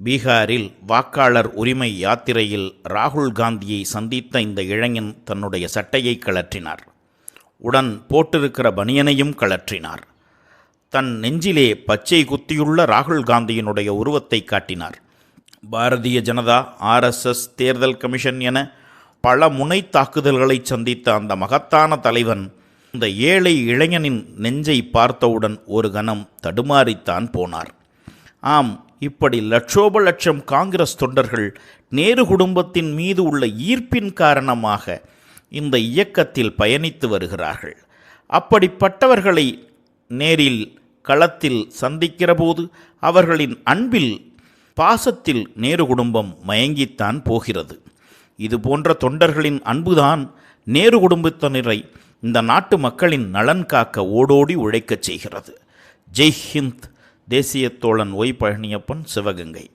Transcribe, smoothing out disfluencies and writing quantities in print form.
பீகாரில் வாக்காளர் உரிமை யாத்திரையில் ராகுல் காந்தியை சந்தித்த இந்த இளைஞன் தன்னுடைய சட்டையை கழற்றினார். உடன் போட்டிருக்கிற பனியனையும் கழற்றினார். தன் நெஞ்சிலே பச்சை குத்தியுள்ள ராகுல் காந்தியினுடைய உருவத்தை காட்டினார். பாரதிய ஜனதா, RSS, தேர்தல் கமிஷன் என பல முனை தாக்குதல்களை சந்தித்த அந்த மகத்தான தலைவன் இந்த ஏழை இளைஞனின் நெஞ்சை பார்த்தவுடன் ஒரு கணம் தடுமாறித்தான் போனார். ஆம், இப்படி லட்சோப லட்சம் காங்கிரஸ் தொண்டர்கள் நேரு குடும்பத்தின் மீது உள்ள ஈர்ப்பின் காரணமாக இந்த இயக்கத்தில் பயணித்து வருகிறார்கள். அப்படிப்பட்டவர்களை நேரில் களத்தில் சந்திக்கிற போது அவர்களின் அன்பில், பாசத்தில் நேரு குடும்பம் மயங்கித்தான் போகிறது. இது போன்ற தொண்டர்களின் அன்புதான் நேரு குடும்பத்தினரை இந்த நாட்டு மக்களின் நலன் காக்க ஓடோடி உழைக்கச் செய்கிறது. ஜெய் ஹிந்த். தேசிய தோழன் ஒய். பழனியப்பன், சிவகங்கை.